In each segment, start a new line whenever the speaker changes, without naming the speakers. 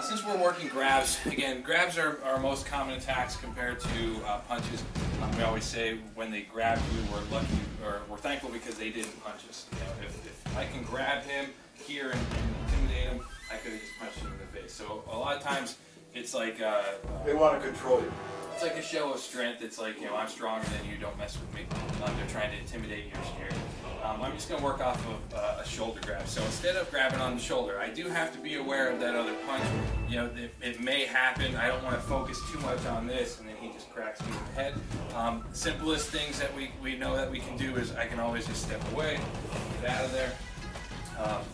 Since we're working grabs, again, grabs are our most common attacks compared to punches. We always say when they grab you, we're lucky, or we're thankful because they didn't punch us. You know, if I can grab him here and intimidate him, I could have just punched him in the face. So a lot of times it's like
they want to control you.
It's like a show of strength. It's like, you know, I'm stronger than you, don't mess with me. They're trying to intimidate you or scare you. I'm just going to work off of a shoulder grab. So instead of grabbing on the shoulder, I do have to be aware of that other punch. You know, it may happen. I don't want to focus too much on this, and then he just cracks me in the head. Simplest things that we know that we can do is I can always just step away, get out of there.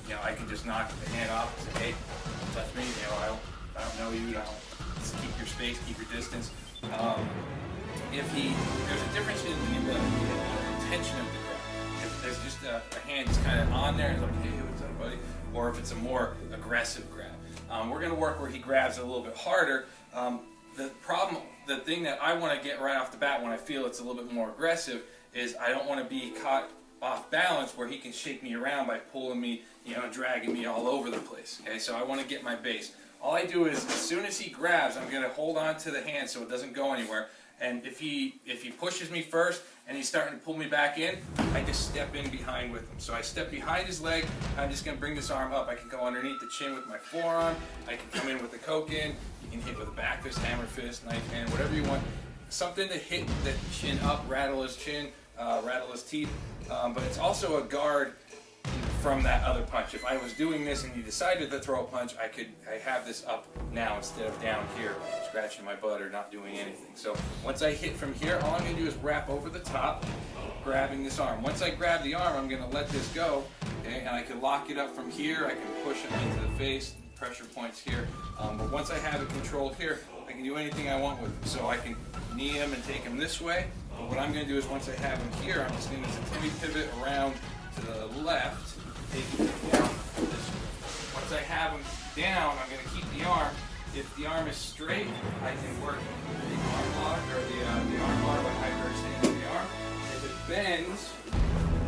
You know, I can just knock the hand off and say, hey, don't touch me. You know, I don't know you. Just keep your space, keep your distance. There's a difference in the intention of the grab. If there's just a hand just kind of on there, and it's like, hey, what's up, buddy? Or if it's a more aggressive grab. We're going to work where he grabs a little bit harder. The thing that I want to get right off the bat when I feel it's a little bit more aggressive is I don't want to be caught off balance where he can shake me around by pulling me, you know, dragging me all over the place. Okay, so I want to get my base. All I do is, as soon as he grabs, I'm going to hold on to the hand so it doesn't go anywhere. And if he pushes me first and he's starting to pull me back in, I just step in behind with him. So I step behind his leg. I'm just going to bring this arm up. I can go underneath the chin with my forearm. I can come in with the coke in. You can hit with a back fist, hammer fist, knife hand, whatever you want. Something to hit the chin up, rattle his chin, rattle his teeth. But it's also a guard from that other punch. If I was doing this and he decided to throw a punch, I have this up now instead of down here, scratching my butt or not doing anything. So once I hit from here, all I'm going to do is wrap over the top, grabbing this arm. Once I grab the arm, I'm going to let this go, okay, and I can lock it up from here. I can push him into the face, pressure points here. But once I have it controlled here, I can do anything I want with him. So I can knee him and take him this way. But what I'm going to do is once I have him here, I'm just going to pivot around to the left, taking him down this way. Once I have him down, I'm going to keep the arm. If the arm is straight, I can work the arm lock or the arm bar by hyperextending the arm. If it bends,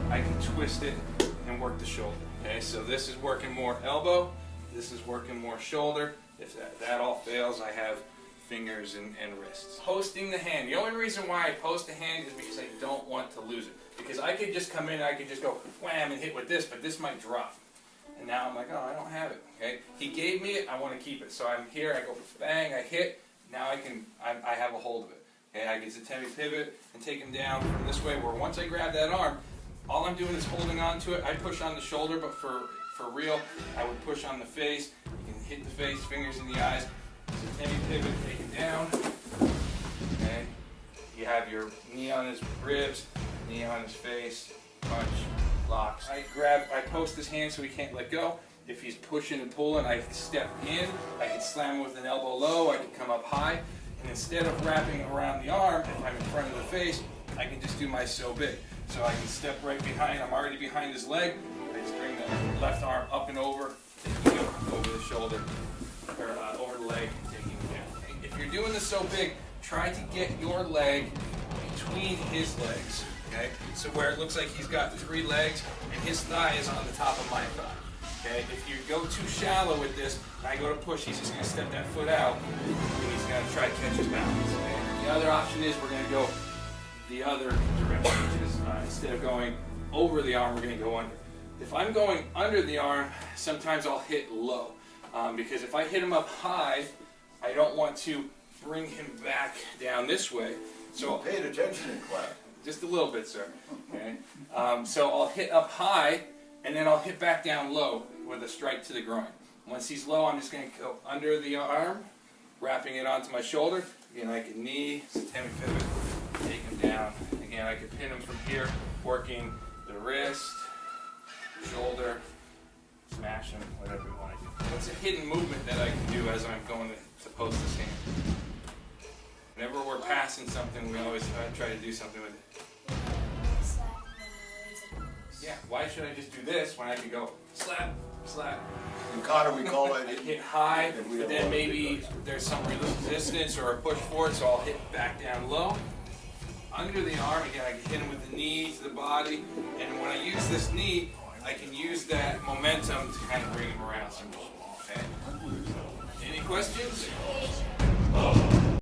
I can twist it and work the shoulder. Okay, so this is working more elbow. This is working more shoulder. If that all fails, I have fingers and wrists. Posting the hand. The only reason why I post the hand is because I don't want to lose it. Because I could just come in, I could just go wham and hit with this, but this might drop. And now I'm like, oh, I don't have it. Okay, he gave me it, I want to keep it. So I'm here, I go bang, I hit. Now I have a hold of it. Okay, I get to pivot and take him down from this way. Where once I grab that arm, all I'm doing is holding on to it. I push on the shoulder, but for real, I would push on the face. You can hit the face, fingers in the eyes. So pivot, take him down. Okay, you have your knee on his ribs, knee on his face, punch, locks. I post his hand so he can't let go. If he's pushing and pulling, I can step in, I can slam him with an elbow low, I can come up high, and instead of wrapping around the arm, if I'm in front of the face, I can just do my so big. So I can step right behind, I'm already behind his leg, I just bring the left arm up and over, taking him over the shoulder, or over the leg, taking him down. If you're doing this so big, try to get your leg between his legs. Okay, so where it looks like he's got 3 legs and his thigh is on the top of my thigh. Okay, if you go too shallow with this, and I go to push, he's just going to step that foot out, and he's going to try to catch his balance. Okay? The other option is we're going to go the other direction, which is instead of going over the arm, we're going to go under. If I'm going under the arm, sometimes I'll hit low, because if I hit him up high, I don't want to bring him back down this way.
So paid attention in class.
Just a little bit, sir. Okay. So I'll hit up high, and then I'll hit back down low with a strike to the groin. Once he's low, I'm just going to go under the arm, wrapping it onto my shoulder. Again, I can knee, pivot, take him down. Again, I can pin him from here, working the wrist, shoulder, smash him, whatever you want to do. What's a hidden movement that I can do as I'm going to post this hand? Whenever we're passing something, we always try to do something with it. Yeah, why should I just do this when I can go slap, slap?
In Kata we call it
hit high, but then maybe there's some resistance or a push forward, so I'll hit back down low. Under the arm, again, I can hit him with the knee to the body, and when I use this knee, I can use that momentum to kind of bring him around some more. Okay? Any questions?